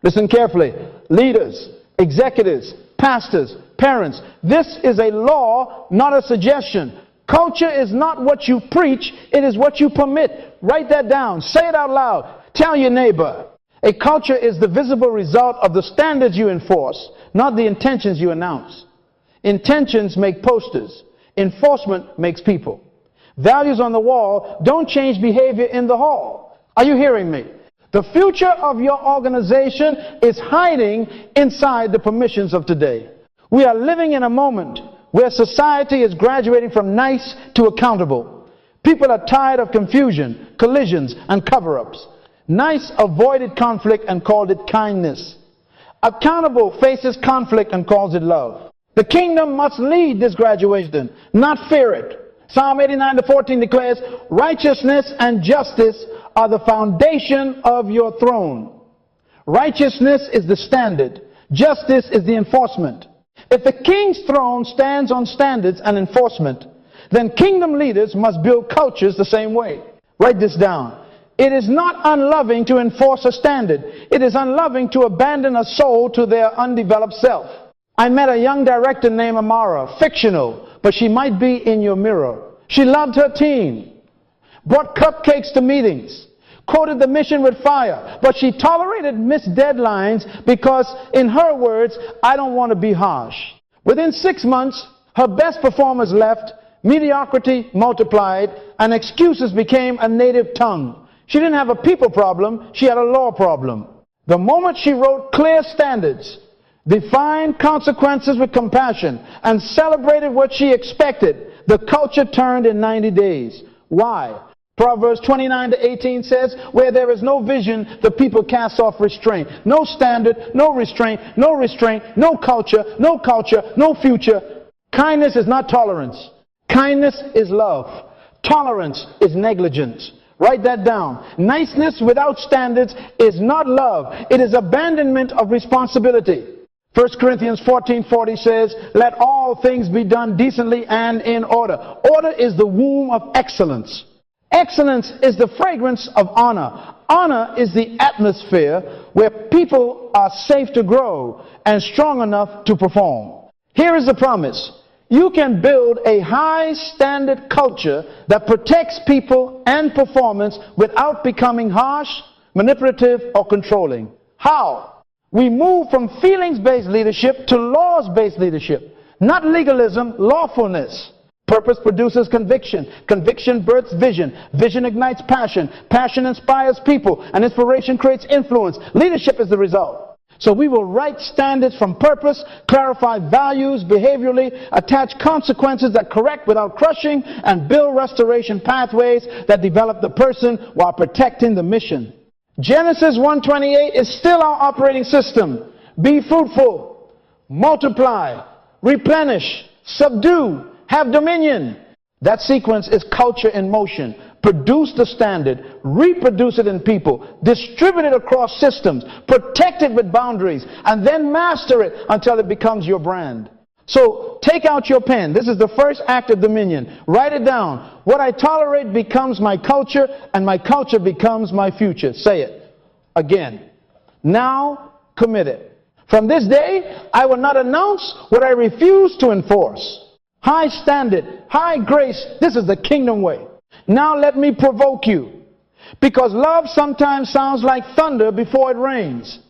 Listen carefully. Leaders, executives, pastors, parents, this is a law, not a suggestion. Culture is not what you preach, it is what you permit. Write that down. Say it out loud. Tell your neighbor. A culture is the visible result of the standards you enforce, not the intentions you announce. Intentions make posters. Enforcement makes people. Values on the wall don't change behavior in the hall. Are you hearing me? The future of your organization is hiding inside the permissions of today. We are living in a moment where society is graduating from nice to accountable. People are tired of confusion, collisions, and cover-ups. Nice avoided conflict and called it kindness. Accountable faces conflict and calls it love. The kingdom must lead this graduation, not fear it. Psalm 89:14 declares, righteousness and justice are the foundation of your throne. Righteousness is the standard. Justice is the enforcement. If the king's throne stands on standards and enforcement, then kingdom leaders must build cultures the same way. Write this down. It is not unloving to enforce a standard. It is unloving to abandon a soul to their undeveloped self. I met a young director named Amara, fictional, but she might be in your mirror. She loved her team, brought cupcakes to meetings, quoted the mission with fire, but she tolerated missed deadlines because, in her words, I don't want to be harsh. Within 6 months, her best performers left, mediocrity multiplied, and excuses became a native tongue. She didn't have a people problem, she had a law problem. The moment she wrote clear standards, defined consequences with compassion, and celebrated what she expected, the culture turned in 90 days. Why? Proverbs 29:18 says, where there is no vision, the people cast off restraint. No standard, no restraint, no restraint, no culture, no future. Kindness is not tolerance. Kindness is love. Tolerance is negligence. Write that down. Niceness without standards is not love. It is abandonment of responsibility. 1 Corinthians 14:40 says, let all things be done decently and in order. Order is the womb of excellence. Excellence is the fragrance of honor. Honor is the atmosphere where people are safe to grow and strong enough to perform. Here is the promise. You can build a high standard culture that protects people and performance without becoming harsh, manipulative, or controlling. How? We move from feelings-based leadership to laws-based leadership. Not legalism, lawfulness. Purpose produces conviction. Conviction births vision. Vision ignites passion. Passion inspires people. And inspiration creates influence. Leadership is the result. So we will write standards from purpose, clarify values behaviorally, attach consequences that correct without crushing, and build restoration pathways that develop the person while protecting the mission. Genesis 1:28 is still our operating system. Be fruitful, multiply, replenish, subdue, have dominion. That sequence is culture in motion. Produce the standard, reproduce it in people, distribute it across systems, protect it with boundaries, and then master it until it becomes your brand. So take out your pen. This is the first act of dominion. Write it down. What I tolerate becomes my culture, and my culture becomes my future. Say it again. Now commit it. From this day, I will not announce what I refuse to enforce. High standard, high grace. This is the kingdom way. Now let me provoke you, because love sometimes sounds like thunder before it rains.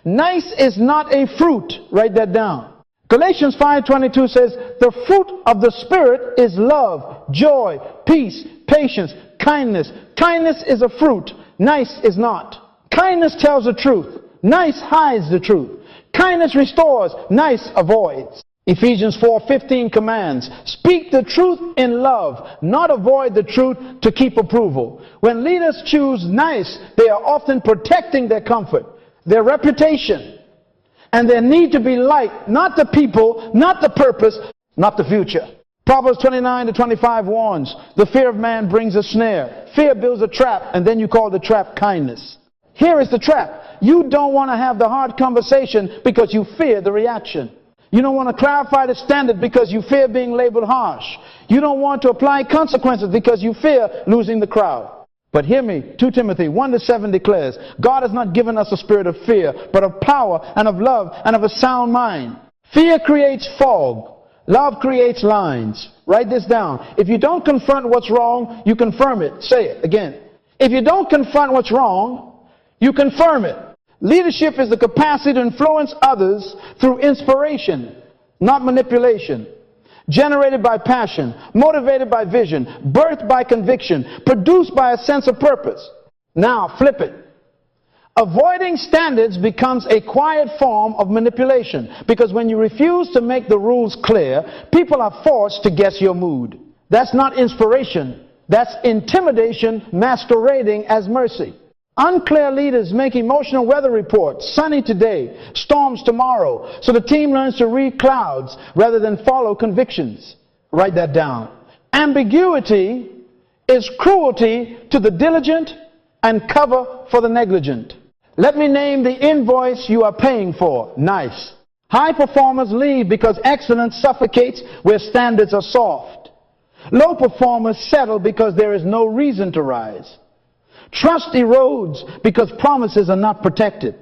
Nice is not a fruit. Write that down. Galatians 5:22 says, the fruit of the Spirit is love, joy, peace, patience, kindness. Kindness is a fruit. Nice is not. Kindness tells the truth. Nice hides the truth. Kindness restores. Nice avoids. Ephesians 4:15 commands, speak the truth in love, not avoid the truth to keep approval. When leaders choose nice, they are often protecting their comfort, their reputation, and their need to be liked, not the people, not the purpose, not the future. Proverbs 29:25 warns, the fear of man brings a snare. Fear builds a trap, and then you call the trap kindness. Here is the trap. You don't want to have the hard conversation because you fear the reaction. You don't want to clarify the standard because you fear being labeled harsh. You don't want to apply consequences because you fear losing the crowd. But hear me, 2 Timothy 1:7 declares, God has not given us a spirit of fear, but of power and of love and of a sound mind. Fear creates fog. Love creates lines. Write this down. If you don't confront what's wrong, you confirm it. Say it again. If you don't confront what's wrong, you confirm it. Leadership is the capacity to influence others through inspiration, not manipulation. Generated by passion, motivated by vision, birthed by conviction, produced by a sense of purpose. Now, flip it. Avoiding standards becomes a quiet form of manipulation, because when you refuse to make the rules clear, people are forced to guess your mood. That's not inspiration. That's intimidation masquerading as mercy. Unclear leaders make emotional weather reports, sunny today, storms tomorrow, so the team learns to read clouds rather than follow convictions. Write that down. Ambiguity is cruelty to the diligent and cover for the negligent. Let me name the invoice you are paying for. Nice. High performers leave because excellence suffocates where standards are soft. Low performers settle because there is no reason to rise. Trust erodes because promises are not protected.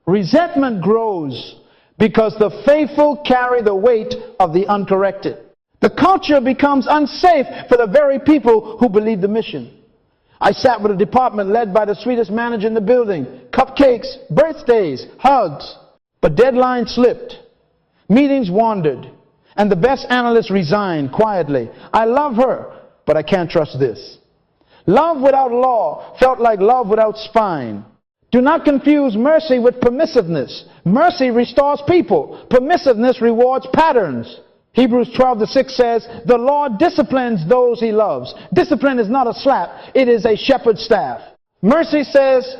Resentment grows because the faithful carry the weight of the uncorrected. The culture becomes unsafe for the very people who believe the mission. I sat with a department led by the sweetest manager in the building. Cupcakes, birthdays, hugs. But deadlines slipped. Meetings wandered. And the best analyst resigned quietly. I love her, but I can't trust this. Love without law felt like love without spine. Do not confuse mercy with permissiveness. Mercy restores people. Permissiveness rewards patterns. Hebrews 12:6 says, the Lord disciplines those he loves. Discipline is not a slap. It is a shepherd's staff. Mercy says,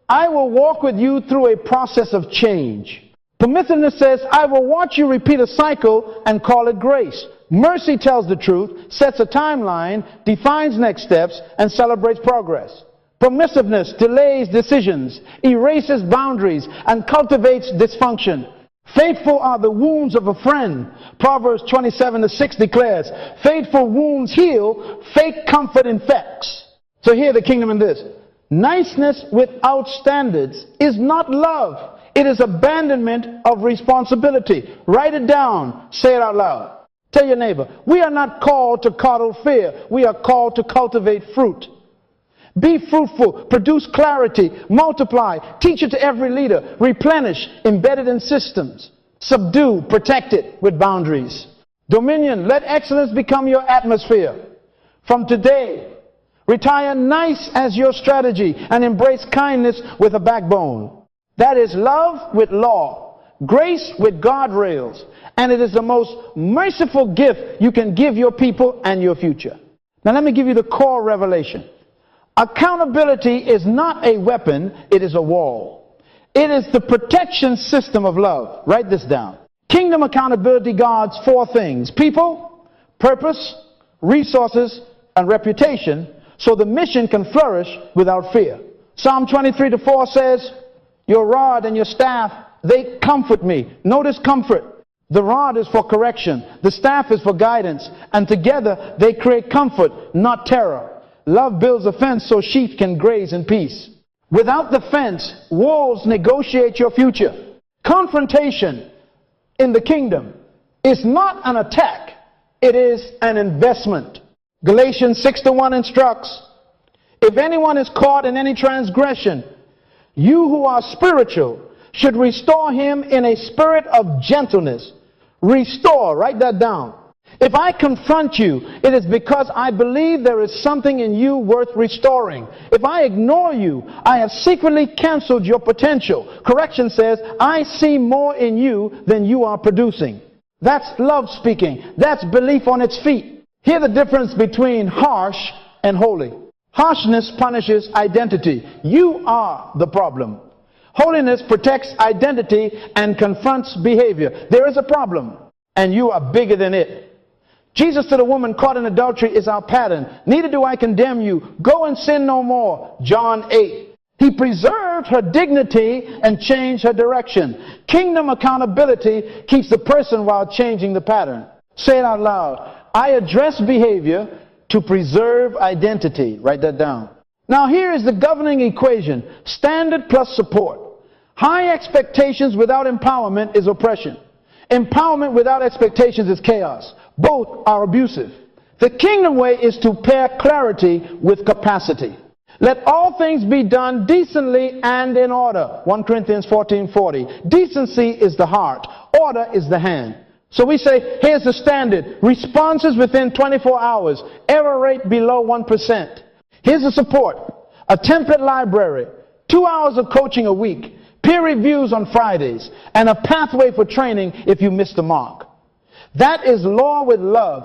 I will walk with you through a process of change. Permissiveness says, I will watch you repeat a cycle and call it grace. Mercy tells the truth, sets a timeline, defines next steps, and celebrates progress. Permissiveness delays decisions, erases boundaries, and cultivates dysfunction. Faithful are the wounds of a friend. Proverbs 27:6 declares, faithful wounds heal, fake comfort infects. So hear the kingdom in this. Niceness without standards is not love. It is abandonment of responsibility. Write it down. Say it out loud. Tell your neighbor, we are not called to coddle fear. We are called to cultivate fruit. Be fruitful, produce clarity, multiply, teach it to every leader, replenish, embedded in systems, subdue, protect it with boundaries. Dominion, let excellence become your atmosphere. From today, retire nice as your strategy and embrace kindness with a backbone. That is love with law, grace with guardrails, and it is the most merciful gift you can give your people and your future. Now let me give you the core revelation. Accountability is not a weapon, it is a wall. It is the protection system of love. Write this down. Kingdom accountability guards four things: people, purpose, resources, and reputation, so the mission can flourish without fear. Psalm 23:4 says, your rod and your staff, they comfort me. Notice comfort. The rod is for correction, the staff is for guidance, and together they create comfort, not terror. Love builds a fence so sheep can graze in peace. Without the fence, wolves negotiate your future. Confrontation in the kingdom is not an attack, it is an investment. Galatians 6:1 instructs, if anyone is caught in any transgression, you who are spiritual should restore him in a spirit of gentleness. Restore, write that down. If I confront you, it is because I believe there is something in you worth restoring. If I ignore you, I have secretly canceled your potential. Correction says, I see more in you than you are producing. That's love speaking. That's belief on its feet. Hear the difference between harsh and holy. Harshness punishes identity. You are the problem. Holiness protects identity and confronts behavior. There is a problem, and you are bigger than it. Jesus to the woman caught in adultery is our pattern. Neither do I condemn you. Go and sin no more. John 8. He preserved her dignity and changed her direction. Kingdom accountability keeps the person while changing the pattern. Say it out loud. I address behavior to preserve identity. Write that down. Now here is the governing equation. Standard plus support. High expectations without empowerment is oppression. Empowerment without expectations is chaos. Both are abusive. The kingdom way is to pair clarity with capacity. Let all things be done decently and in order. 1 Corinthians 14:40. Decency is the heart. Order is the hand. So we say, here's the standard. Responses within 24 hours. Error rate below 1%. Here's the support. A template library. 2 hours of coaching a week. Peer reviews on Fridays. And a pathway for training if you miss the mark. That is law with love.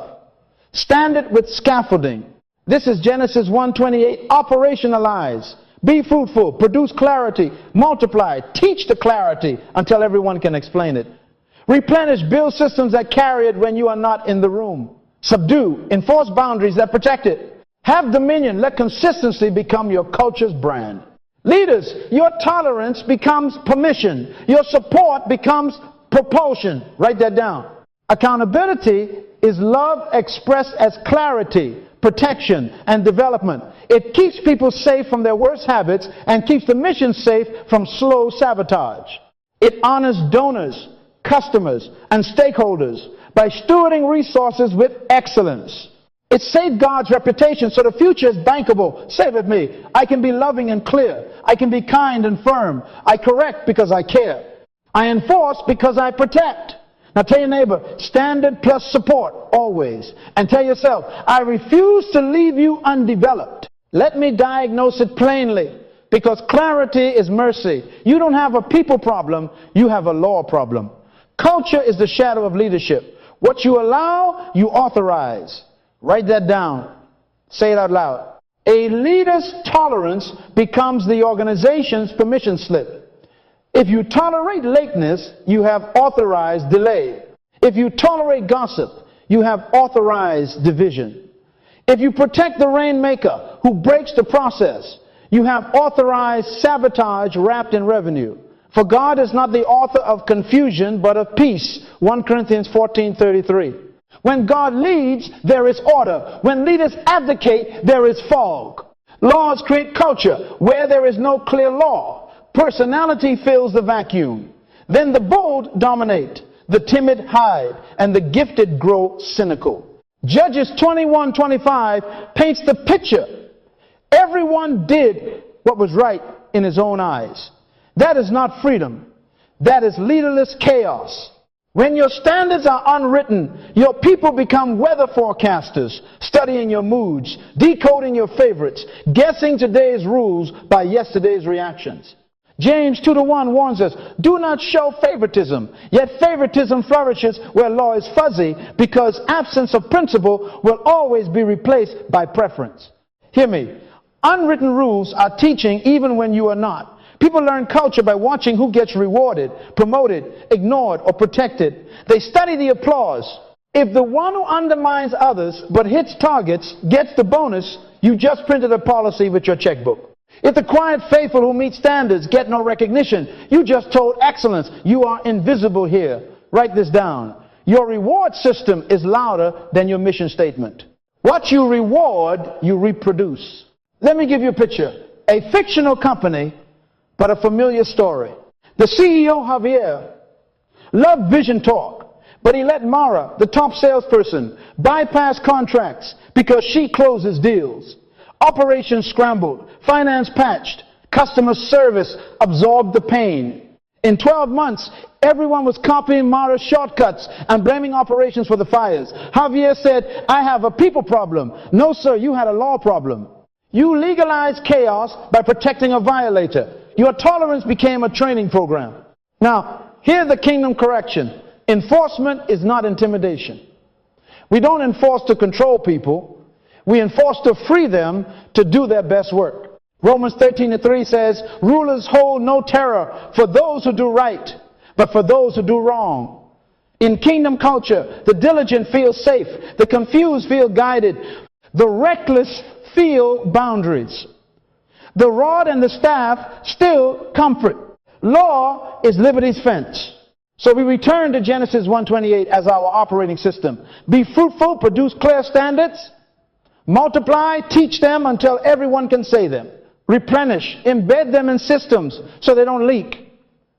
Standard with scaffolding. This is Genesis 1:28. Operationalize. Be fruitful. Produce clarity. Multiply. Teach the clarity until everyone can explain it. Replenish. Build systems that carry it when you are not in the room. Subdue. Enforce boundaries that protect it. Have dominion. Let consistency become your culture's brand. Leaders, your tolerance becomes permission. Your support becomes propulsion. Write that down. Accountability is love expressed as clarity, protection, and development. It keeps people safe from their worst habits and keeps the mission safe from slow sabotage. It honors donors, customers, and stakeholders by stewarding resources with excellence. It safeguards reputation so the future is bankable. Say it with me. I can be loving and clear. I can be kind and firm. I correct because I care. I enforce because I protect. Now tell your neighbor, standard plus support, always. And tell yourself, I refuse to leave you undeveloped. Let me diagnose it plainly, because clarity is mercy. You don't have a people problem, you have a law problem. Culture is the shadow of leadership. What you allow, you authorize. Write that down. Say it out loud. A leader's tolerance becomes the organization's permission slip. If you tolerate lateness, you have authorized delay. If you tolerate gossip, you have authorized division. If you protect the rainmaker who breaks the process, you have authorized sabotage wrapped in revenue. For God is not the author of confusion, but of peace. 1 Corinthians 14:33. When God leads, there is order. When leaders abdicate, there is fog. Laws create culture where there is no clear law. Personality fills the vacuum. Then the bold dominate, the timid hide, and the gifted grow cynical. Judges 21:25 paints the picture. Everyone did what was right in his own eyes. That is not freedom. That is leaderless chaos. When your standards are unwritten, your people become weather forecasters, studying your moods, decoding your favorites, guessing today's rules by yesterday's reactions. James 2:1 warns us, do not show favoritism. Yet favoritism flourishes where law is fuzzy, because absence of principle will always be replaced by preference. Hear me. Unwritten rules are teaching even when you are not. People learn culture by watching who gets rewarded, promoted, ignored, or protected. They study the applause. If the one who undermines others but hits targets gets the bonus, you just printed a policy with your checkbook. If the quiet faithful who meet standards get no recognition, you just told excellence, you are invisible here. Write this down. Your reward system is louder than your mission statement. What you reward, you reproduce. Let me give you a picture. A fictional company, but a familiar story. The CEO, Javier, loved vision talk, but he let Mara, the top salesperson, bypass contracts because she closes deals. Operations scrambled, finance patched, customer service absorbed the pain. In 12 months, everyone was copying Mara's shortcuts and blaming operations for the fires. Javier said, I have a people problem. No, sir, you had a law problem. You legalized chaos by protecting a violator. Your tolerance became a training program. Now, here's the kingdom correction. Enforcement is not intimidation. We don't enforce to control people. We enforce to free them to do their best work. Romans 13:3 says, rulers hold no terror for those who do right, but for those who do wrong. In kingdom culture, the diligent feel safe. The confused feel guided. The reckless feel boundaries. The rod and the staff still comfort. Law is liberty's fence. So we return to Genesis 1:28 as our operating system. Be fruitful, produce clear standards, Multiply, teach them until everyone can say them. Replenish, embed them in systems so they don't leak.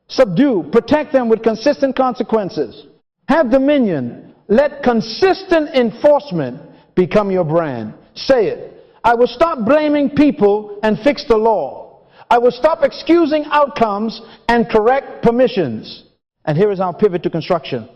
Subdue, protect them with consistent consequences. Have dominion. Let consistent enforcement become your brand. Say it. I will stop blaming people and fix the law. I will stop excusing outcomes and correct permissions. And here is our pivot to construction.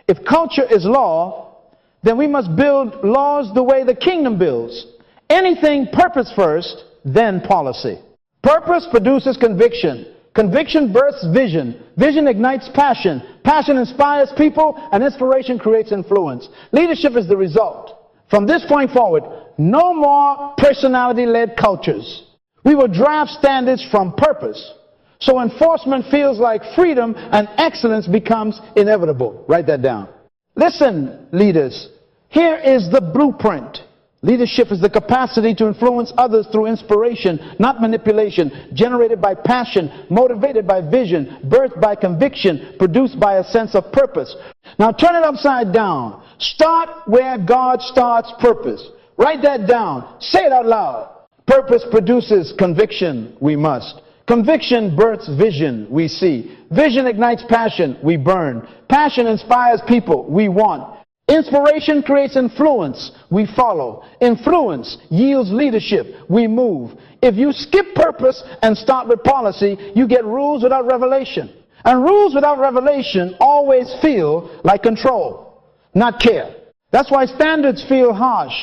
If culture is law, then we must build laws the way the kingdom builds. Anything purpose first, then policy. Purpose produces conviction. Conviction births vision. Vision ignites passion. Passion inspires people, and inspiration creates influence. Leadership is the result. From this point forward, no more personality-led cultures. We will draft standards from purpose. So enforcement feels like freedom and excellence becomes inevitable. Write that down. Listen, leaders, here is the blueprint. Leadership is the capacity to influence others through inspiration, not manipulation, generated by passion, motivated by vision, birthed by conviction, produced by a sense of purpose. Now turn it upside down. Start where God starts purpose. Write that down. Say it out loud. Purpose produces conviction, we must. Conviction births vision, we see. Vision ignites passion, we burn. Passion inspires people, we want. Inspiration creates influence, we follow. Influence yields leadership, we move. If you skip purpose and start with policy, you get rules without revelation. And rules without revelation always feel like control, not care. That's why standards feel harsh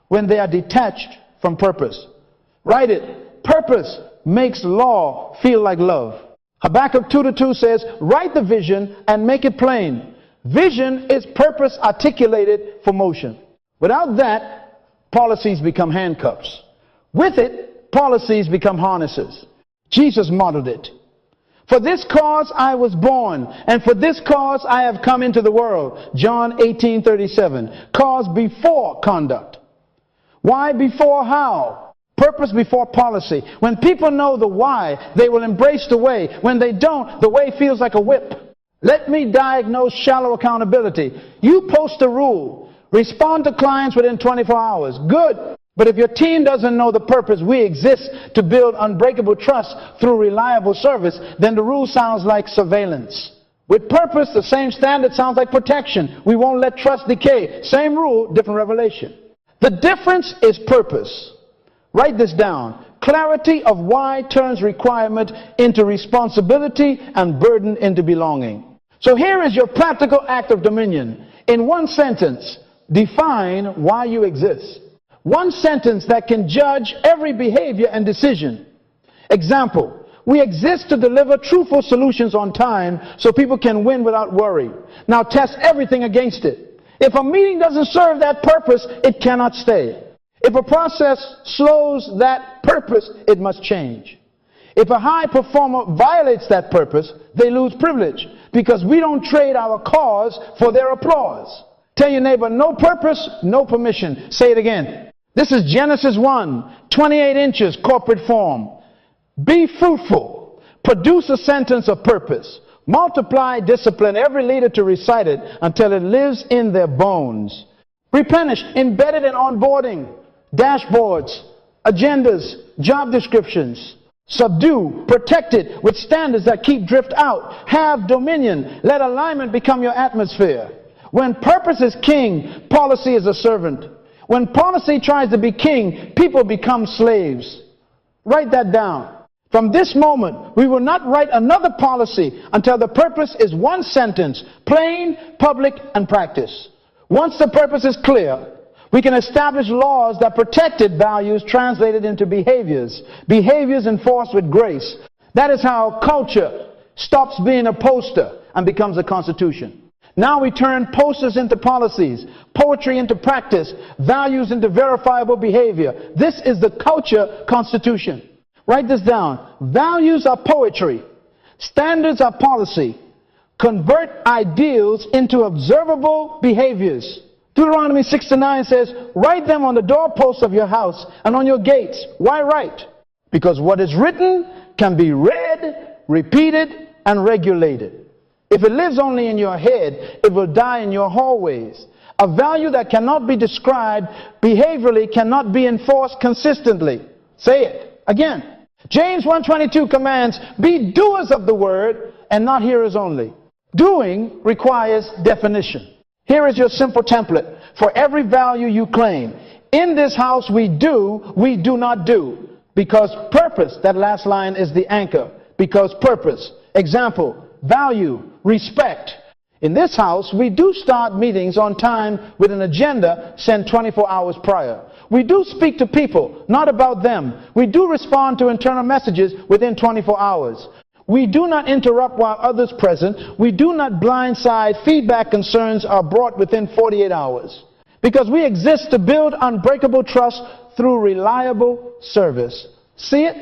when they are detached from purpose. Write it. Purpose makes law feel like love. Habakkuk 2:2 says, write the vision and make it plain. Vision is purpose articulated for motion. Without that, policies become handcuffs. With it, policies become harnesses. Jesus modeled it. For this cause I was born, and for this cause I have come into the world. John 18:37. Cause before conduct. Why before how? Purpose before policy. When people know the why, they will embrace the way. When they don't, the way feels like a whip. Let me diagnose shallow accountability. You post a rule. Respond to clients within 24 hours. Good. But if your team doesn't know the purpose, we exist to build unbreakable trust through reliable service, then the rule sounds like surveillance. With purpose, the same standard sounds like protection. We won't let trust decay. Same rule, different revelation. The difference is purpose. Write this down. Clarity of why turns requirement into responsibility and burden into belonging. So here is your practical act of dominion. In one sentence, define why you exist. One sentence that can judge every behavior and decision. Example, we exist to deliver truthful solutions on time so people can win without worry. Now test everything against it. If a meeting doesn't serve that purpose, it cannot stay. If a process slows that purpose, it must change. If a high performer violates that purpose, they lose privilege because we don't trade our cause for their applause. Tell your neighbor, no purpose, no permission. Say it again. This is Genesis 1, 28 inches, corporate form. Be fruitful. Produce a sentence of purpose. Multiply, discipline every leader to recite it until it lives in their bones. Replenish, embedded in onboarding, dashboards, agendas, job descriptions. Subdue, protect it with standards that keep drift out. Have dominion. Let alignment become your atmosphere. When purpose is king, policy is a servant. When policy tries to be king, people become slaves. Write that down. From this moment, we will not write another policy until the purpose is one sentence, plain, public, and practice. Once the purpose is clear, we can establish laws that protected values translated into behaviors. Behaviors enforced with grace. That is how culture stops being a poster and becomes a constitution. Now we turn posters into policies, poetry into practice, values into verifiable behavior. This is the culture constitution. Write this down. Values are poetry. Standards are policy. Convert ideals into observable behaviors. Deuteronomy 6:9 says, write them on the doorposts of your house and on your gates. Why write? Because what is written can be read, repeated, and regulated. If it lives only in your head, it will die in your hallways. A value that cannot be described behaviorally cannot be enforced consistently. Say it again. James 1:22 commands, be doers of the word and not hearers only. Doing requires definition. Here is your simple template for every value you claim. In this house we do not do. Because purpose, that last line is the anchor. Because purpose. Example, value, respect. In this house, we do start meetings on time with an agenda sent 24 hours prior. We do speak to people, not about them. We do respond to internal messages within 24 hours. We do not interrupt while others present. We do not blindside. Feedback concerns are brought within 48 hours. Because we exist to build unbreakable trust through reliable service. See it?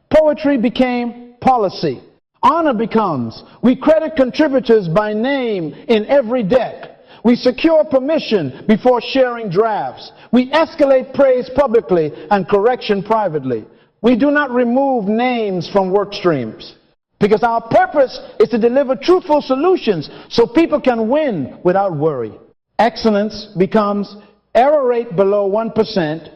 Poetry became policy. Honor becomes, we credit contributors by name in every deck. We secure permission before sharing drafts. We escalate praise publicly and correction privately. We do not remove names from work streams. Because our purpose is to deliver truthful solutions so people can win without worry. Excellence becomes error rate below 1%,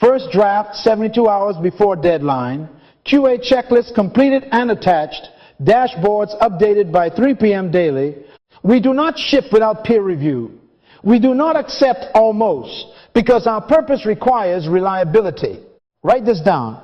first draft 72 hours before deadline, QA checklist completed and attached, dashboards updated by 3 p.m. daily. We do not ship without peer review. We do not accept almost because our purpose requires reliability. Write this down.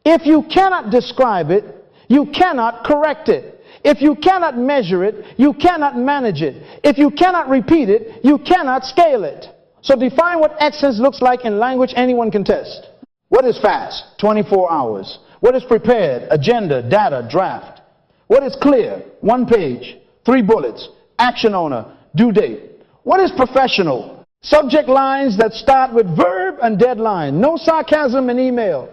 If you cannot describe it, you cannot correct it. If you cannot measure it, you cannot manage it. If you cannot repeat it, you cannot scale it. So define what excellence looks like in language anyone can test. What is fast? 24 hours. What is prepared? Agenda, data, draft. What is clear? 1 page, 3 bullets, action owner, due date. What is professional? Subject lines that start with verb and deadline. No sarcasm in email.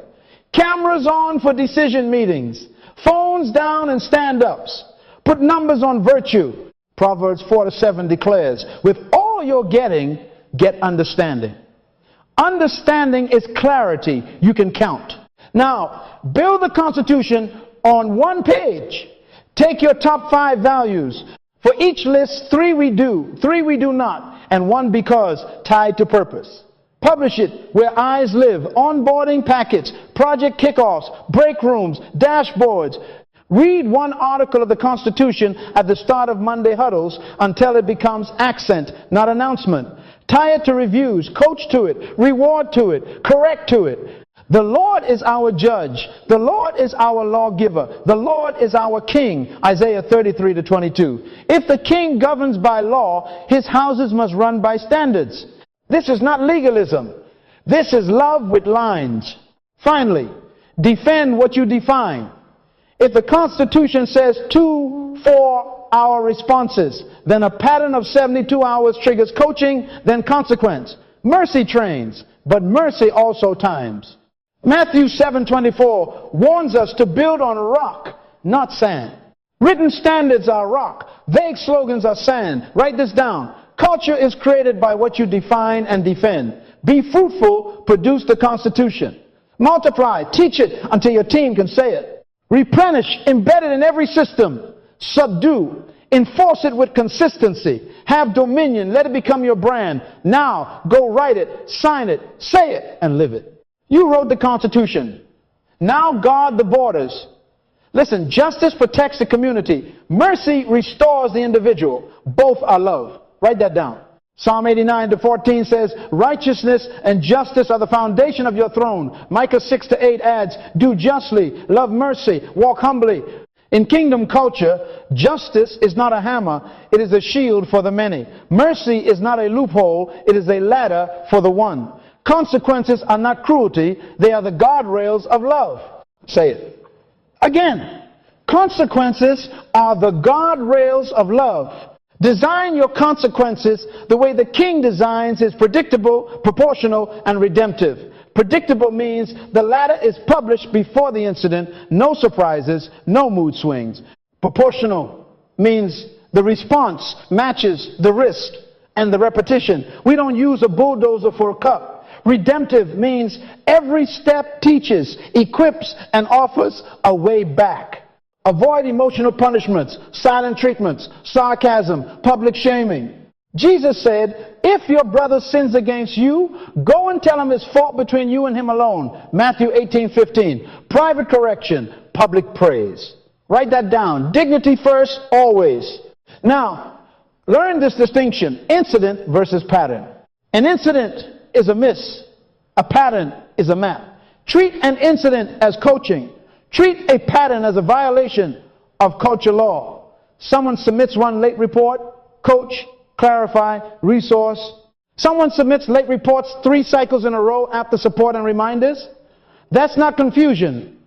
Cameras on for decision meetings. Phones down and stand-ups. Put numbers on virtue. Proverbs 4:7 declares, with all you're getting, get understanding. Understanding is clarity you can count. Now, build the Constitution on 1 page. Take your top 5 values. For each list, 3 we do, 3 we do not, and 1 because, tied to purpose. Publish it where eyes live, onboarding packets, project kickoffs, break rooms, dashboards. Read 1 article of the Constitution at the start of Monday huddles until it becomes accent, not announcement. Tie it to reviews, coach to it, reward to it, correct to it. The Lord is our judge. The Lord is our lawgiver. The Lord is our king. Isaiah 33:22. If the king governs by law, his houses must run by standards. This is not legalism. This is love with lines. Finally, defend what you define. If the Constitution says 2 4-hour responses, then a pattern of 72 hours triggers coaching, then consequence. Mercy trains, but mercy also times. Matthew 7:24 warns us to build on rock, not sand. Written standards are rock. Vague slogans are sand. Write this down. Culture is created by what you define and defend. Be fruitful, produce the Constitution. Multiply, teach it until your team can say it. Replenish, embed it in every system. Subdue, enforce it with consistency. Have dominion, let it become your brand. Now, go write it, sign it, say it, and live it. You wrote the Constitution. Now guard the borders. Listen, justice protects the community. Mercy restores the individual. Both are love. Write that down. Psalm 89:14 says, righteousness and justice are the foundation of your throne. Micah 6:8 adds, do justly, love mercy, walk humbly. In kingdom culture, justice is not a hammer, it is a shield for the many. Mercy is not a loophole, it is a ladder for the one. Consequences are not cruelty, they are the guardrails of love. Say it. Again, consequences are the guardrails of love. Design your consequences the way the king designs his predictable, proportional, and redemptive. Predictable means the latter is published before the incident, no surprises, no mood swings. Proportional means the response matches the risk and the repetition. We don't use a bulldozer for a cup. Redemptive means every step teaches, equips, and offers a way back. Avoid emotional punishments, silent treatments, sarcasm, public shaming. Jesus said, if your brother sins against you, go and tell him it's fault between you and him alone. Matthew 18:15. Private correction, public praise. Write that down. Dignity first, always. Now, learn this distinction. Incident versus pattern. An incident is a miss. A pattern is a map. Treat an incident as coaching. Treat a pattern as a violation of culture law. Someone submits one late report, coach, clarify, resource. Someone submits late reports 3 cycles in a row after support and reminders. That's not confusion.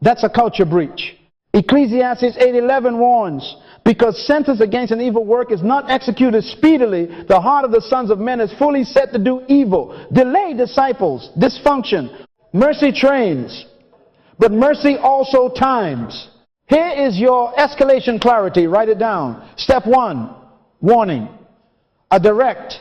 That's a culture breach. Ecclesiastes 8:11 warns, because sentence against an evil work is not executed speedily, the heart of the sons of men is fully set to do evil. Delay disciples, dysfunction. Mercy trains, but mercy also times. Here is your escalation clarity. Write it down. Step 1, warning. A direct,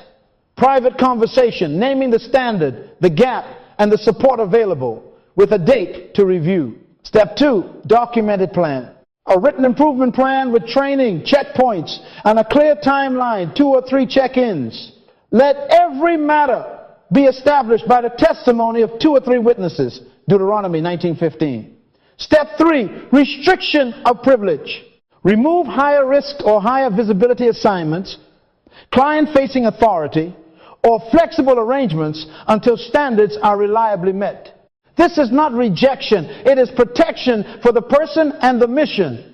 private conversation, naming the standard, the gap, and the support available, with a date to review. Step 2, documented plan. A written improvement plan with training, checkpoints, and a clear timeline, 2 or 3 check-ins. Let every matter be established by the testimony of 2 or 3 witnesses. Deuteronomy 19:15. Step 3, restriction of privilege. Remove higher risk or higher visibility assignments, client-facing authority, or flexible arrangements until standards are reliably met. This is not rejection. It is protection for the person and the mission.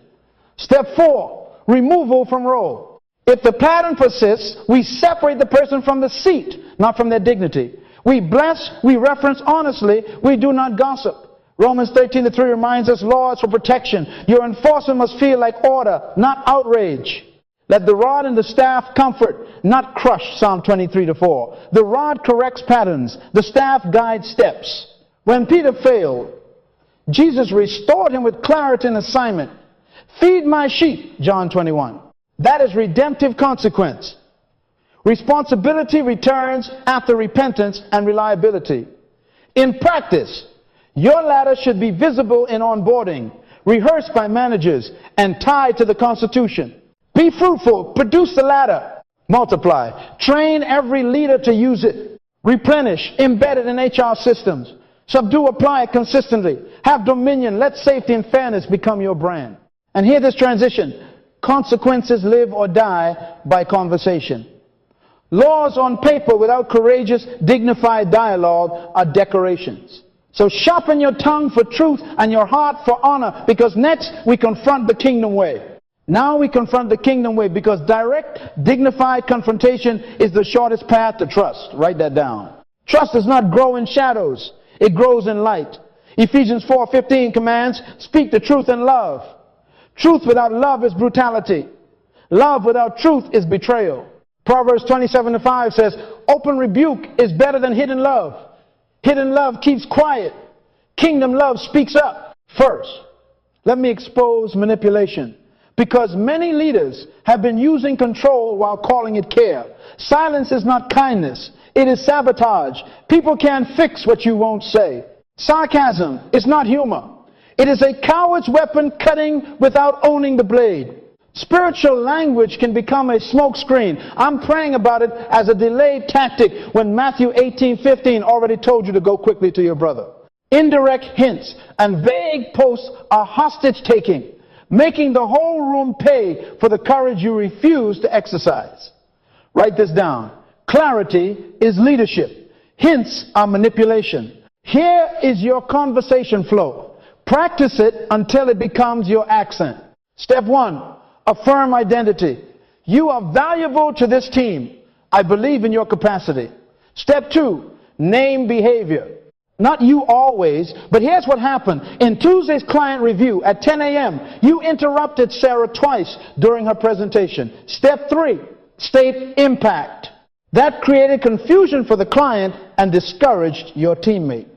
Step 4, removal from role. If the pattern persists, we separate the person from the seat, not from their dignity. We bless, we reference honestly, we do not gossip. Romans 13:3 reminds us, laws for protection. Your enforcement must feel like order, not outrage. Let the rod and the staff comfort, not crush. Psalm 23:4. The rod corrects patterns, the staff guides steps. When Peter failed, Jesus restored him with clarity and assignment. Feed my sheep, John 21. That is redemptive consequence. Responsibility returns after repentance and reliability. In practice, your ladder should be visible in onboarding, rehearsed by managers, and tied to the Constitution. Be fruitful, produce the ladder, multiply. Train every leader to use it. Replenish, embed it in HR systems. Subdue, apply it consistently. Have dominion. Let safety and fairness become your brand. And hear this transition. Consequences live or die by conversation. Laws on paper without courageous, dignified dialogue are decorations. So sharpen your tongue for truth and your heart for honor, because next we confront the kingdom way. Now we confront the kingdom way, because direct, dignified confrontation is the shortest path to trust. Write that down. Trust does not grow in shadows. It grows in light. Ephesians 4:15 commands, speak the truth in love. Truth without love is brutality. Love without truth is betrayal. Proverbs 27:5 says, open rebuke is better than hidden love. Hidden love keeps quiet. Kingdom love speaks up first. Let me expose manipulation. Because many leaders have been using control while calling it care. Silence is not kindness. It is sabotage. People can't fix what you won't say. Sarcasm is not humor. It is a coward's weapon, cutting without owning the blade. Spiritual language can become a smokescreen. I'm praying about it as a delayed tactic when Matthew 18:15 already told you to go quickly to your brother. Indirect hints and vague posts are hostage-taking, making the whole room pay for the courage you refuse to exercise. Write this down. Clarity is leadership. Hints are manipulation. Here is your conversation flow. Practice it until it becomes your accent. Step 1, affirm identity. You are valuable to this team. I believe in your capacity. Step 2, name behavior. Not you always, but here's what happened. In Tuesday's client review at 10 a.m., you interrupted Sarah twice during her presentation. Step 3, state impact. That created confusion for the client and discouraged your teammate.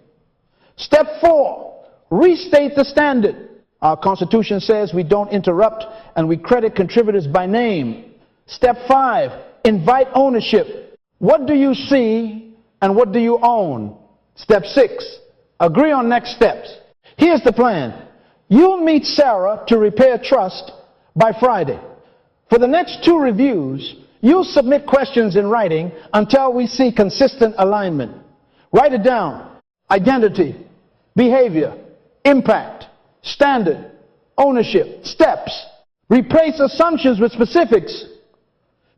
Step 4, restate the standard. Our Constitution says we don't interrupt and we credit contributors by name. Step 5, invite ownership. What do you see and what do you own? Step 6, agree on next steps. Here's the plan. You'll meet Sarah to repair trust by Friday. For the next 2 reviews, You submit questions in writing until we see consistent alignment. Write it down. Identity, behavior, impact, standard, ownership, steps. Replace assumptions with specifics.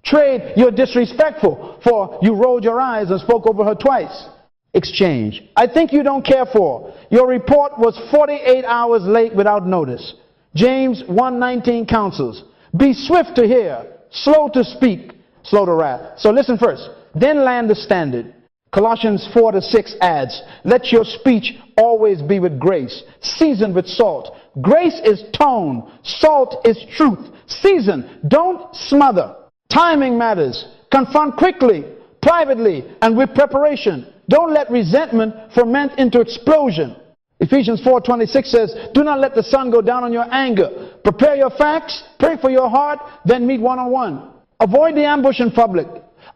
Trade, you're disrespectful, for you rolled your eyes and spoke over her twice. Exchange, I think you don't care for. Your report was 48 hours late without notice. James 1:19 counsels, be swift to hear, slow to speak, slow to wrath. So listen first, then land the standard. Colossians 4:6 adds, let your speech always be with grace, seasoned with salt. Grace is tone, salt is truth. Season, don't smother. Timing matters. Confront quickly, privately, and with preparation. Don't let resentment ferment into explosion. Ephesians 4:26 says, do not let the sun go down on your anger. Prepare your facts, pray for your heart, then meet one-on-one. Avoid the ambush in public.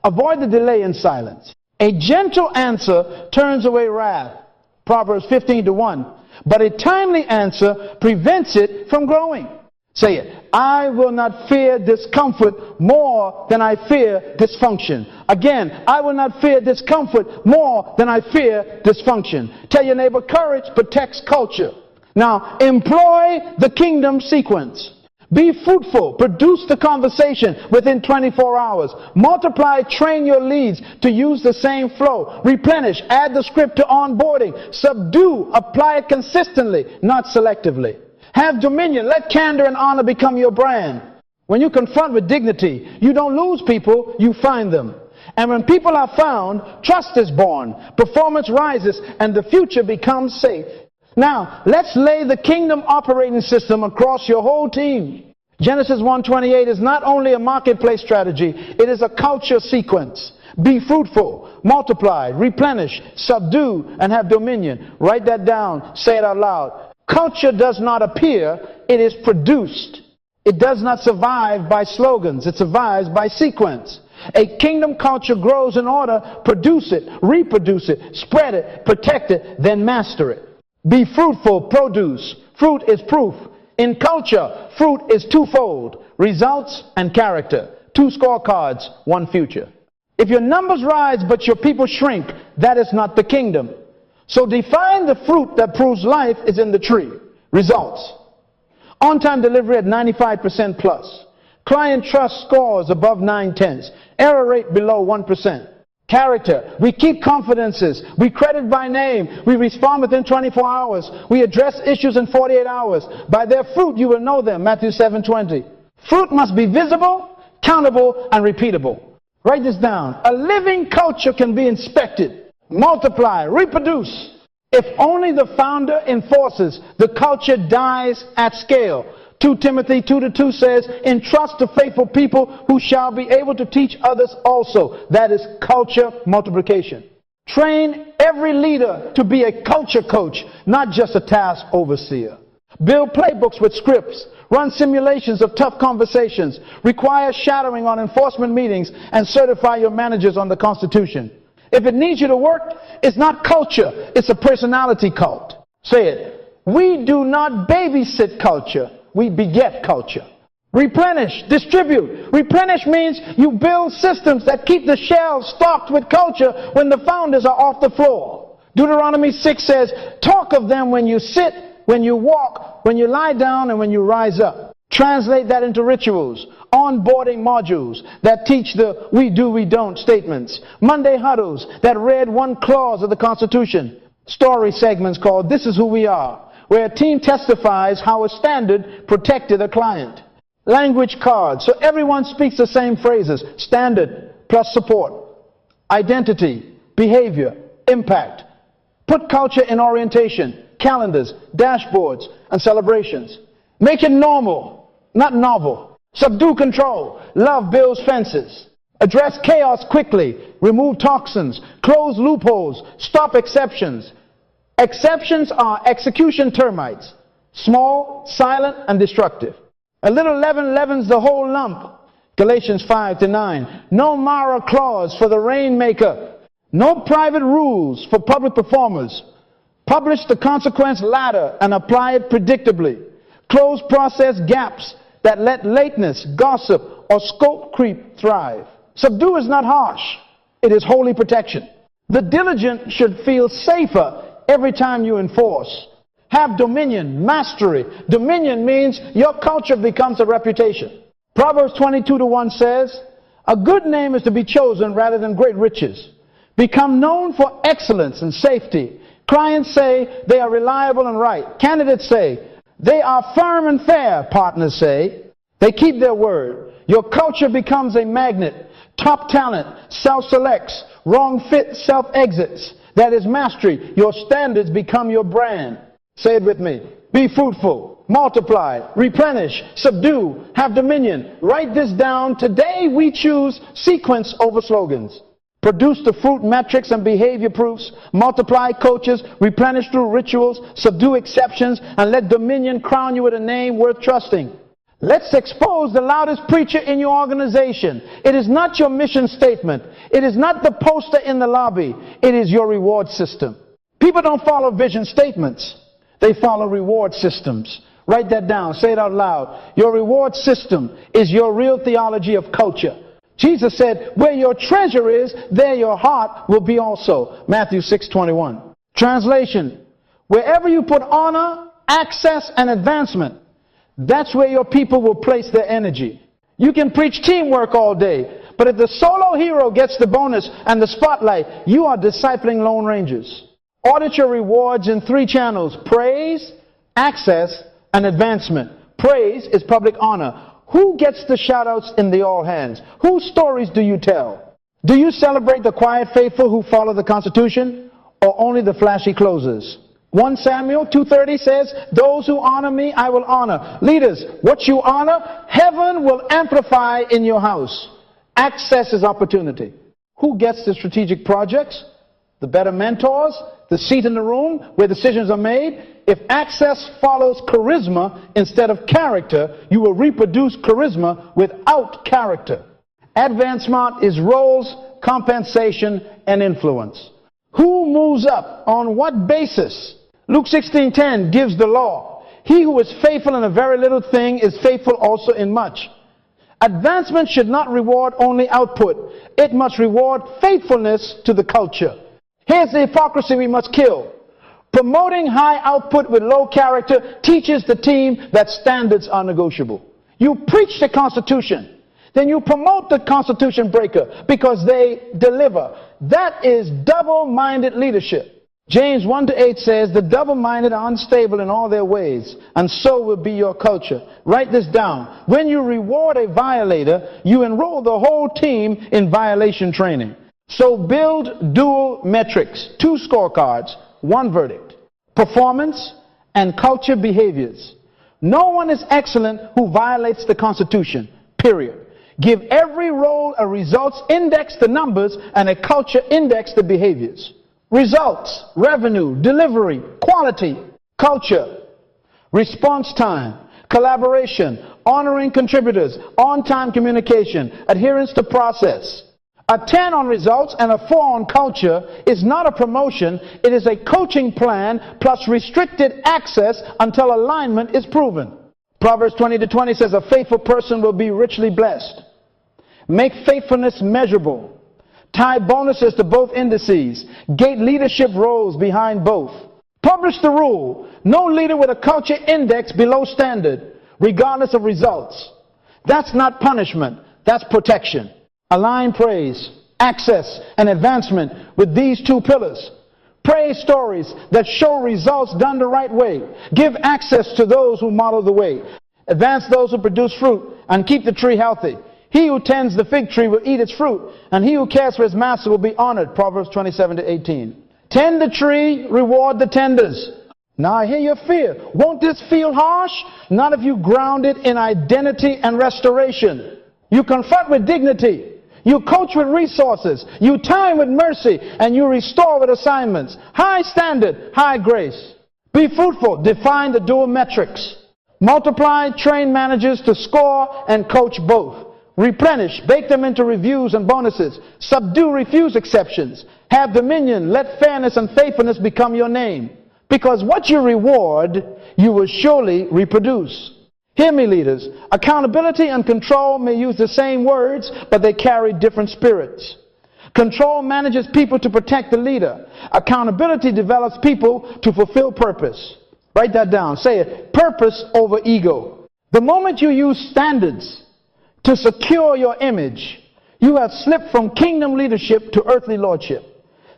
Avoid the delay in silence. A gentle answer turns away wrath. Proverbs 15:1. But a timely answer prevents it from growing. Say it. I will not fear discomfort more than I fear dysfunction. Again, I will not fear discomfort more than I fear dysfunction. Tell your neighbor, courage protects culture. Now, employ the kingdom sequence. Be fruitful. Produce the conversation within 24 hours. Multiply, train your leads to use the same flow. Replenish, add the script to onboarding. Subdue, apply it consistently, not selectively. Have dominion. Let candor and honor become your brand. When you confront with dignity, you don't lose people, you find them. And when people are found, trust is born, performance rises, and the future becomes safe. Now, let's lay the kingdom operating system across your whole team. Genesis 1:28 is not only a marketplace strategy, it is a culture sequence. Be fruitful, multiply, replenish, subdue, and have dominion. Write that down. Say it out loud. Culture does not appear, it is produced. It does not survive by slogans, it survives by sequence. A kingdom culture grows in order, produce it, reproduce it, spread it, protect it, then master it. Be fruitful, produce. Fruit is proof. In culture, fruit is twofold, results and character. 2 scorecards, 1 future. If your numbers rise but your people shrink, that is not the kingdom. So define the fruit that proves life is in the tree. Results. On-time delivery at 95% plus. Client trust scores above 9/10. Error rate below 1%. Character. We keep confidences. We credit by name. We respond within 24 hours. We address issues in 48 hours. By their fruit you will know them. Matthew 7:20. Fruit must be visible, countable, and repeatable. Write this down. A living culture can be inspected. Multiply, reproduce. If only the founder enforces, the culture dies at scale. 2 Timothy 2:2 says, entrust to faithful people who shall be able to teach others also. That is culture multiplication. Train every leader to be a culture coach, not just a task overseer. Build playbooks with scripts. Run simulations of tough conversations. Require shadowing on enforcement meetings and certify your managers on the Constitution. If it needs you to work, it's not culture, it's a personality cult. Say it. We do not babysit culture, we beget culture. Replenish, distribute. Replenish means you build systems that keep the shelves stocked with culture when the founders are off the floor. Deuteronomy 6 says, talk of them when you sit, when you walk, when you lie down, and when you rise up. Translate that into rituals. Onboarding modules that teach the we do, we don't statements. Monday huddles that read 1 clause of the Constitution. Story segments called This Is Who We Are, where a team testifies how a standard protected a client. Language cards, so everyone speaks the same phrases. Standard plus support. Identity, behavior, impact. Put culture in orientation, calendars, dashboards, and celebrations. Make it normal, not novel. Subdue control. Love builds fences. Address chaos quickly. Remove toxins. Close loopholes. Stop exceptions. Exceptions are execution termites. Small, silent, and destructive. A little leaven leavens the whole lump. Galatians 5-9. No moral clause for the rainmaker. No private rules for public performers. Publish the consequence ladder and apply it predictably. Close process gaps that let lateness, gossip, or scope creep thrive. Subdue is not harsh. It is holy protection. The diligent should feel safer every time you enforce. Have dominion, mastery. Dominion means your culture becomes a reputation. Proverbs 22:1 says, a good name is to be chosen rather than great riches. Become known for excellence and safety. Clients say they are reliable and right. Candidates say they are firm and fair. Partners say they keep their word. Your culture becomes a magnet. Top talent self-selects. Wrong fit self-exits. That is mastery. Your standards become your brand. Say it with me. Be fruitful, multiply, replenish, subdue, have dominion. Write this down. Today we choose sequence over slogans. Produce the fruit metrics and behavior proofs. Multiply coaches, replenish through rituals, subdue exceptions, and let dominion crown you with a name worth trusting. Let's expose the loudest preacher in your organization. It is not your mission statement. It is not the poster in the lobby. It is your reward system. People don't follow vision statements. They follow reward systems. Write that down. Say it out loud. Your reward system is your real theology of culture. Jesus said, where your treasure is, there your heart will be also. Matthew 6:21. Translation. Wherever you put honor, access, and advancement, that's where your people will place their energy. You can preach teamwork all day, but if the solo hero gets the bonus and the spotlight, you are discipling Lone Rangers. Audit your rewards in 3 channels: praise, access, and advancement. Praise is public honor. Who gets the shout-outs in the all hands? Whose stories do you tell? Do you celebrate the quiet faithful who follow the Constitution, or only the flashy closers? 1 Samuel 2:30 says, those who honor me, I will honor. Leaders, what you honor, heaven will amplify in your house. Access is opportunity. Who gets the strategic projects? The better mentors, the seat in the room where decisions are made. If access follows charisma instead of character, you will reproduce charisma without character. Advancement is roles, compensation, and influence. Who moves up? On what basis? Luke 16:10 gives the law. He who is faithful in a very little thing is faithful also in much. Advancement should not reward only output. It must reward faithfulness to the culture. Here's the hypocrisy we must kill. Promoting high output with low character teaches the team that standards are negotiable. You preach the Constitution, then you promote the Constitution breaker because they deliver. That is double-minded leadership. James 1-8 says, the double-minded are unstable in all their ways, and so will be your culture. Write this down. When you reward a violator, you enroll the whole team in violation training. So build dual metrics, 2 scorecards, 1 verdict. Performance and culture behaviors. No one is excellent who violates the Constitution, period. Give every role a results index, the numbers, and a culture index, the behaviors. Results, revenue, delivery, quality, culture, response time, collaboration, honoring contributors, on-time communication, adherence to process. A 10 on results and a 4 on culture is not a promotion. It is a coaching plan plus restricted access until alignment is proven. Proverbs 20:20 says, a faithful person will be richly blessed. Make faithfulness measurable. Tie bonuses to both indices. Gate leadership roles behind both. Publish the rule. No leader with a culture index below standard, regardless of results. That's not punishment. That's protection. Align praise, access, and advancement with these 2 pillars. Praise stories that show results done the right way. Give access to those who model the way. Advance those who produce fruit and keep the tree healthy. He who tends the fig tree will eat its fruit, and he who cares for his master will be honored. Proverbs 27-18. Tend the tree, reward the tenders. Now I hear your fear. Won't this feel harsh? Not if you ground it in identity and restoration. You confront with dignity. You coach with resources. You time with mercy, and you restore with assignments. High standard, high grace. Be fruitful. Define the dual metrics. Multiply, train managers to score and coach both. Replenish, bake them into reviews and bonuses. Subdue, refuse exceptions. Have dominion, let fairness and faithfulness become your name. Because what you reward, you will surely reproduce. Hear me, leaders. Accountability and control may use the same words, but they carry different spirits. Control manages people to protect the leader. Accountability develops people to fulfill purpose. Write that down. Say it. Purpose over ego. The moment you use standards to secure your image, you have slipped from kingdom leadership to earthly lordship.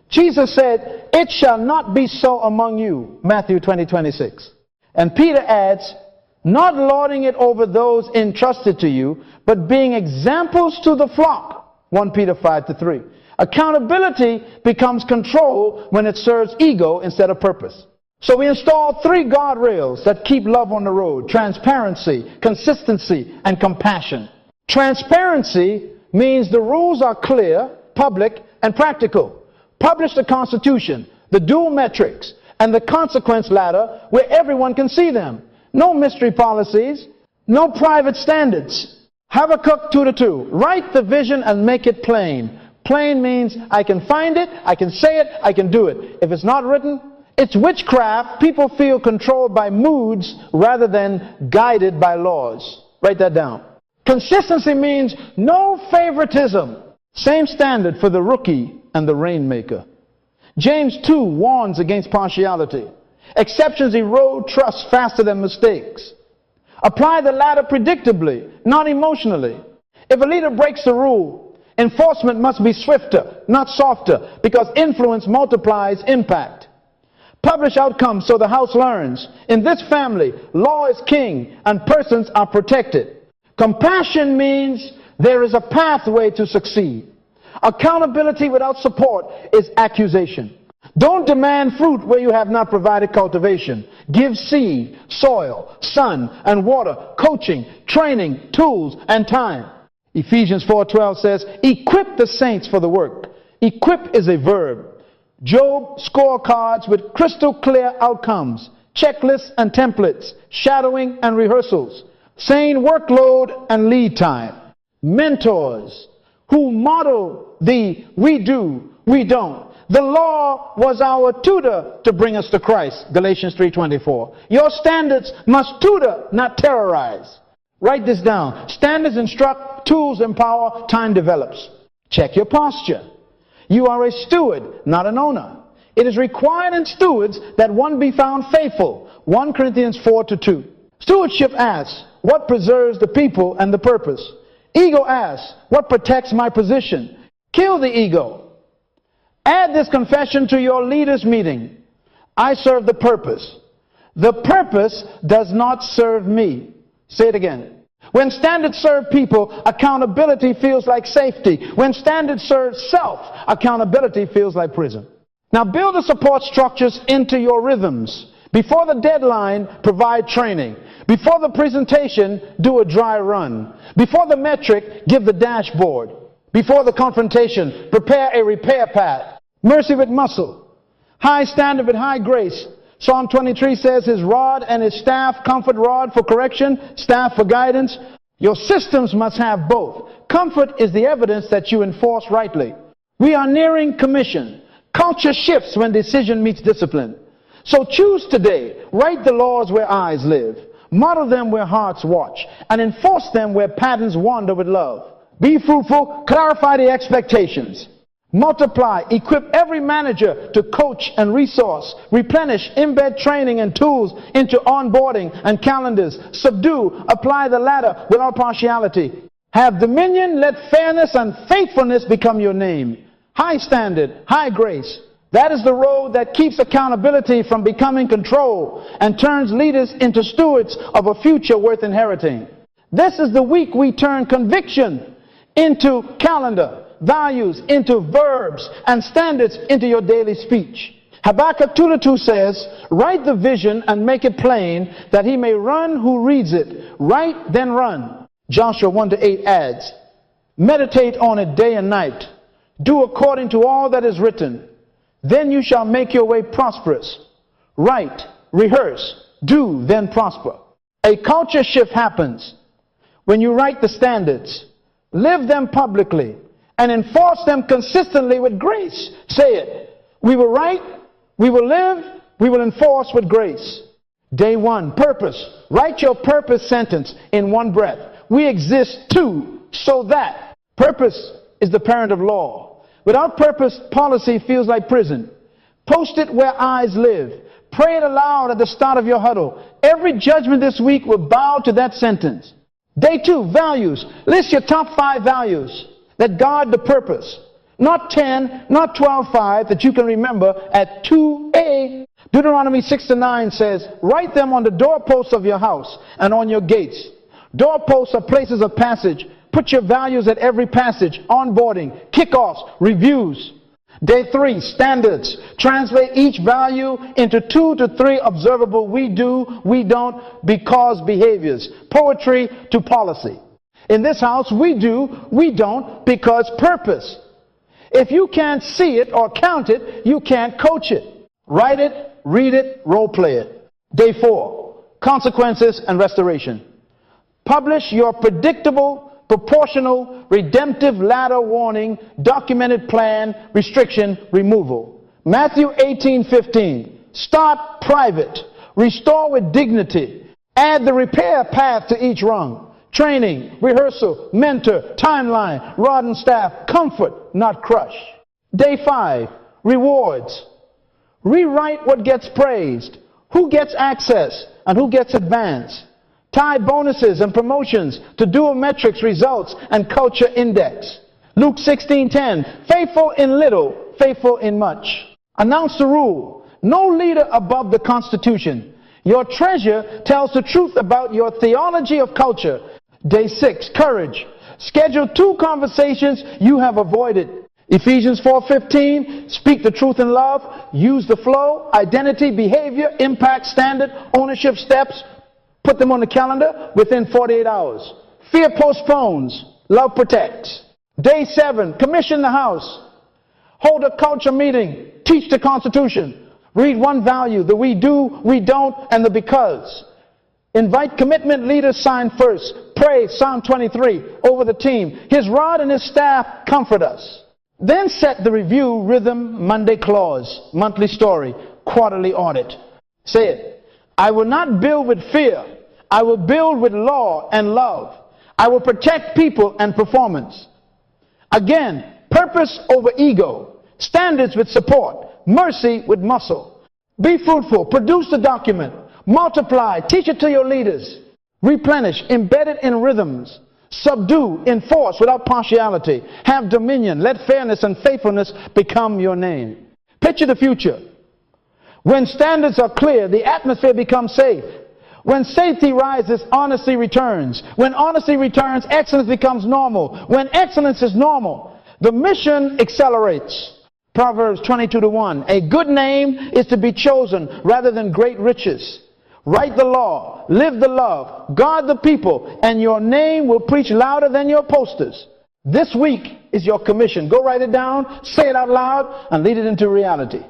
Jesus said, "It shall not be so among you," Matthew 20:26. And Peter adds, "Not lording it over those entrusted to you, but being examples to the flock," 1 Peter 5:3. Accountability becomes control when it serves ego instead of purpose. So we install 3 guardrails that keep love on the road: transparency, consistency, and compassion. Transparency means the rules are clear, public, and practical. Publish the Constitution, the dual metrics, and the consequence ladder where everyone can see them. No mystery policies, no private standards. Habakkuk 2:2. Write the vision and make it plain. Plain means I can find it, I can say it, I can do it. If it's not written, it's witchcraft. People feel controlled by moods rather than guided by laws. Write that down. Consistency means no favoritism. Same standard for the rookie and the rainmaker. James 2 warns against partiality. Exceptions erode trust faster than mistakes. Apply the latter predictably, not emotionally. If a leader breaks the rule, enforcement must be swifter, not softer, because influence multiplies impact. Publish outcomes so the house learns. In this family, law is king and persons are protected. Compassion means there is a pathway to succeed. Accountability without support is accusation. Don't demand fruit where you have not provided cultivation. Give seed, soil, sun, and water, coaching, training, tools, and time. Ephesians 4:12 says, "Equip the saints for the work." Equip is a verb. Job scorecards with crystal clear outcomes, checklists and templates, shadowing and rehearsals, sane workload and lead time. Mentors who model the we do, we don't. The law was our tutor to bring us to Christ, Galatians 3:24. Your standards must tutor, not terrorize. Write this down. Standards instruct, tools empower, time develops. Check your posture. You are a steward, not an owner. It is required in stewards that one be found faithful, 1 Corinthians 4:2. Stewardship asks, what preserves the people and the purpose? Ego asks, what protects my position? Kill the ego. Add this confession to your leaders' meeting. I serve the purpose. The purpose does not serve me. Say it again. When standards serve people, accountability feels like safety. When standards serve self, accountability feels like prison. Now build the support structures into your rhythms. Before the deadline, provide training. Before the presentation, do a dry run. Before the metric, give the dashboard. Before the confrontation, prepare a repair path. Mercy with muscle. High standard with high grace. Psalm 23 says his rod and his staff, comfort rod for correction, staff for guidance. Your systems must have both. Comfort is the evidence that you enforce rightly. We are nearing commission. Culture shifts when decision meets discipline. So choose today. Write the laws where eyes live. Model them where hearts watch. And enforce them where patterns wander with love. Be fruitful. Clarify the expectations. Multiply, equip every manager to coach and resource, replenish, embed training and tools into onboarding and calendars, subdue, apply the latter without partiality. Have dominion, let fairness and faithfulness become your name. High standard, high grace. That is the road that keeps accountability from becoming control and turns leaders into stewards of a future worth inheriting. This is the week we turn conviction into calendar, values into verbs, and standards into your daily speech. Habakkuk 2:2 says, write the vision and make it plain, that he may run who reads it. Write, then run. Joshua 1:8 adds, meditate on it day and night. Do according to all that is written. Then you shall make your way prosperous. Write, rehearse, do, then prosper. A culture shift happens when you write the standards, live them publicly, and enforce them consistently with grace. Say it. We will write, we will live, we will enforce with grace. Day 1, purpose. Write your purpose sentence in one breath. We exist to, so that. Purpose is the parent of law. Without purpose, policy feels like prison. Post it where eyes live. Pray it aloud at the start of your huddle. Every judgment this week will bow to that sentence. Day 2, values. List your top 5 values that guard the purpose. Not 10, not 12, 5 that you can remember at 2A. Deuteronomy 6-9 says, write them on the doorposts of your house and on your gates. Doorposts are places of passage. Put your values at every passage, onboarding, kickoffs, reviews. Day 3, standards. Translate each value into 2 to 3 observable we do, we don't, because behaviors. Poetry to policy. In this house, we do, we don't, because purpose. If you can't see it or count it, you can't coach it. Write it, read it, role play it. Day 4, consequences and restoration. Publish your predictable, proportional, redemptive ladder warning, documented plan, restriction, removal. Matthew 18:15. Start private. Restore with dignity. Add the repair path to each rung. Training, rehearsal, mentor, timeline, rod and staff, comfort, not crush. Day 5, rewards. Rewrite what gets praised, who gets access, and who gets advance. Tie bonuses and promotions to duometrics results and culture index. Luke 16:10, faithful in little, faithful in much. Announce the rule, no leader above the Constitution. Your treasure tells the truth about your theology of culture. Day 6, courage. Schedule 2 conversations you have avoided. Ephesians 4:15, speak the truth in love, use the flow, identity, behavior, impact, standard, ownership steps, put them on the calendar within 48 hours. Fear postpones, love protects. Day 7, commission the house. Hold a culture meeting, teach the Constitution. Read one value, the we do, we don't, and the because. Invite commitment leaders, sign first. Pray Psalm 23 over the team. His rod and his staff comfort us. Then set the review rhythm, Monday clause, monthly story, quarterly audit. Say it. I will not build with fear. I will build with law and love. I will protect people and performance. Again, purpose over ego. Standards with support. Mercy with muscle. Be fruitful. Produce the document. Multiply. Teach it to your leaders. Replenish. Embed it in rhythms. Subdue. Enforce without partiality. Have dominion. Let fairness and faithfulness become your name. Picture the future. When standards are clear, the atmosphere becomes safe. When safety rises, honesty returns. When honesty returns, excellence becomes normal. When excellence is normal, the mission accelerates. Proverbs 22:1. A good name is to be chosen rather than great riches. Write the law, live the love, guard the people, and your name will preach louder than your posters. This week is your commission. Go write it down, say it out loud, and lead it into reality.